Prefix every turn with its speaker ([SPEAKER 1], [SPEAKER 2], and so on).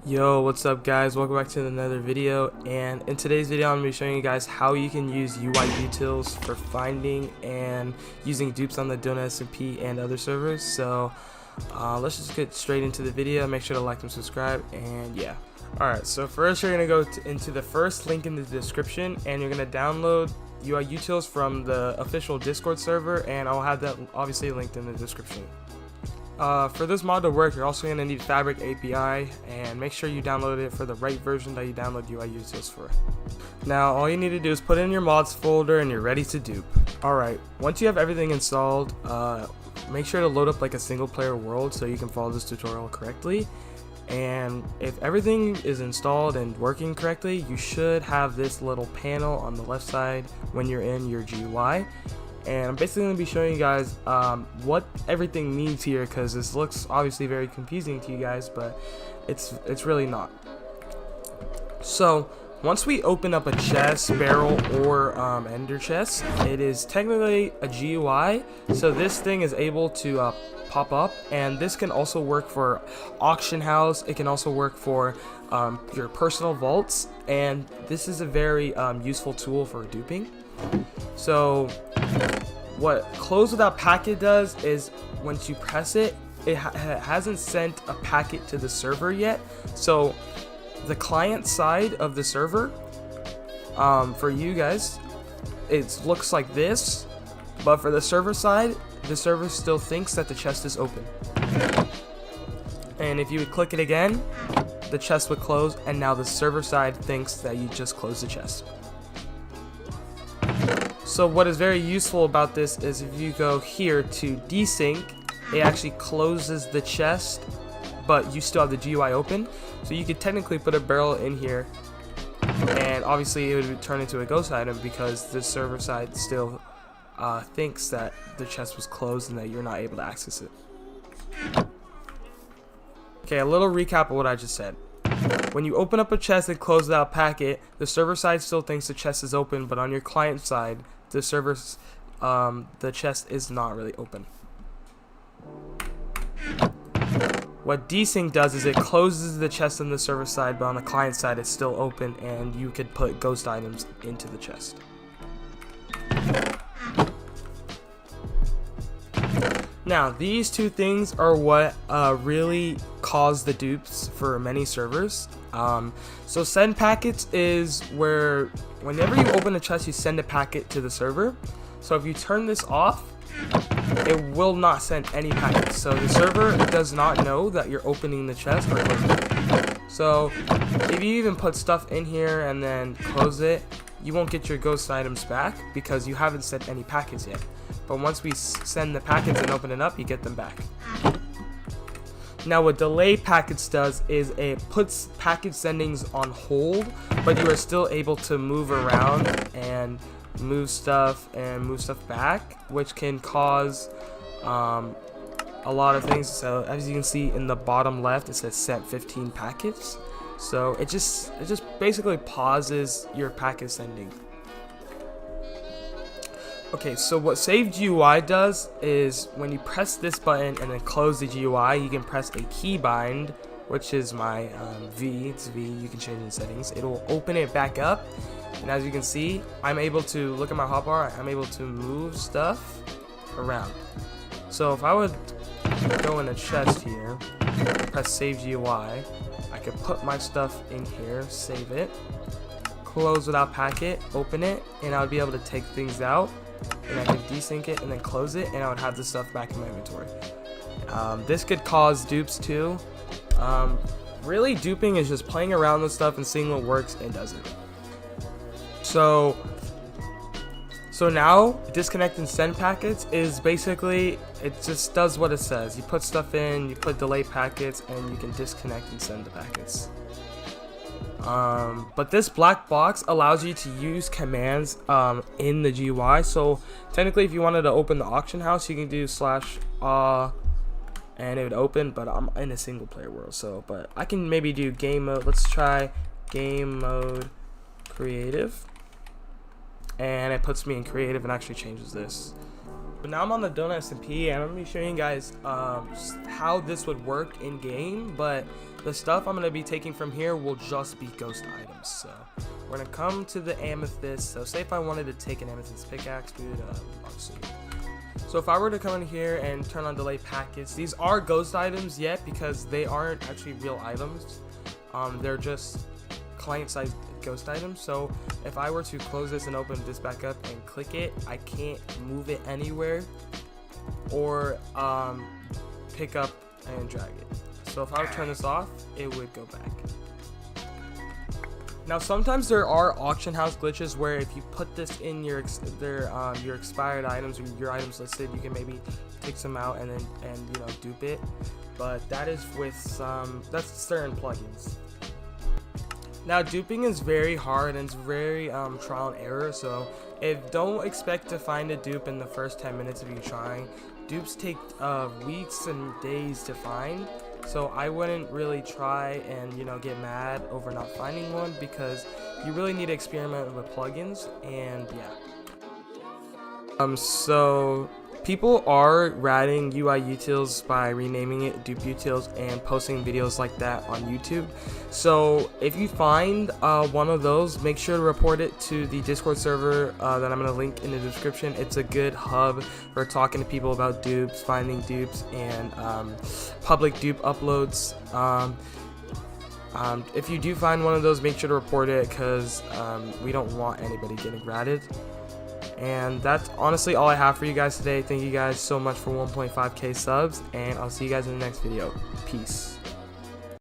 [SPEAKER 1] Yo, what's up guys? Welcome back to another video, and in today's video I'm going to be showing you guys how you can use UI utils for finding and using dupes on the donutsmp and other servers. So let's just get straight into the video. Make sure to like and subscribe, and yeah. Alright, so first you're going to go into the first link in the description, and you're going to download UI utils from the official Discord server, and I'll have that obviously linked in the description. For this mod to work, you're also going to need Fabric API, and make sure you download it for the right version that you download UI utils for. Now all you need to do is put in your mods folder and you're ready to dupe. Alright, once you have everything installed, make sure to load up like a single player world so you can follow this tutorial correctly. And if everything is installed and working correctly, you should have this little panel on the left side when you're in your GUI. And I'm basically going to be showing you guys what everything means here, because this looks obviously very confusing to you guys, but it's really not. So once we open up a chest, barrel, or ender chest, it is technically a GUI, so this thing is able to pop up, and this can also work for auction house. It can also work for your personal vaults, and this is a very useful tool for duping. So what close without packet does is once you press it, it hasn't sent a packet to the server yet. So the client side of the server, for you guys, it looks like this, but for the server side, the server still thinks that the chest is open. And if you would click it again, the chest would close, and now the server side thinks that you just closed the chest. So what is very useful about this is if you go here to desync, it actually closes the chest, but you still have the GUI open. So you could technically put a barrel in here, and obviously it would turn into a ghost item because the server side still thinks that the chest was closed and that you're not able to access it. Okay, a little recap of what I just said. When you open up a chest and close without packet, the server side still thinks the chest is open, but on your client side, the server's the chest is not really open. What desync does is it closes the chest on the server side, but on the client side it's still open, and you could put ghost items into the chest. Now, these two things are what really cause the dupes for many servers. So send packets is where whenever you open a chest, you send a packet to the server. So if you turn this off, it will not send any packets. So the server does not know that you're opening the chest or closing it. So if you even put stuff in here and then close it, you won't get your ghost items back because you haven't sent any packets yet. But once we send the packets and open it up, you get them back. Now what delay packets does is it puts packet sendings on hold, but you are still able to move around and move stuff back, which can cause a lot of things. So as you can see in the bottom left, it says sent 15 packets. So it just basically pauses your packet sending. Okay, so what saved GUI does is when you press this button and then close the GUI, you can press a keybind, which is my V. It's V. You can change the settings. It'll open it back up, and as you can see, I'm able to look at my hotbar. I'm able to move stuff around. So if I would go in a chest here, press save GUI, I could put my stuff in here, save it, close without packet, open it, and I would be able to take things out. And I could desync it and then close it, and I would have the stuff back in my inventory. This could cause dupes too. Really, duping is just playing around with stuff and seeing what works and doesn't. So now disconnect and send packets is basically, it just does what it says. You put stuff in, you put delay packets, and you can disconnect and send the packets. But this black box allows you to use commands in the GUI. So technically, if you wanted to open the auction house, you can do /, and it would open. But I'm in a single player world, so but I can maybe do game mode. Let's try game mode creative, and it puts me in creative and actually changes this. But now I'm on the donutsmp, and I'm gonna be showing you guys how this would work in game. But the stuff I'm going to be taking from here will just be ghost items. So we're going to come to the amethyst. So say if I wanted to take an amethyst pickaxe, dude, obviously. So if I were to come in here and turn on delay packets, these are ghost items yet because they aren't actually real items. They're just client-side ghost items. So if I were to close this and open this back up and click it, I can't move it anywhere or pick up and drag it. So if I would turn this off, it would go back. Now sometimes there are auction house glitches where if you put this in your expired items or your items listed, you can maybe take some out and you know, dupe it. But that is with that's certain plugins. Now duping is very hard and it's very trial and error, so don't expect to find a dupe in the first 10 minutes of you trying. Dupes take weeks and days to find, so I wouldn't really try and, you know, get mad over not finding one, because you really need to experiment with plugins. And yeah, so people are ratting UI utils by renaming it dupe utils and posting videos like that on YouTube. So if you find one of those, make sure to report it to the Discord server that I'm going to link in the description. It's a good hub for talking to people about dupes, finding dupes, and public dupe uploads. If you do find one of those, make sure to report it, because we don't want anybody getting ratted. And that's honestly all I have for you guys today. Thank you guys so much for 1.5k subs, and I'll see you guys in the next video. Peace.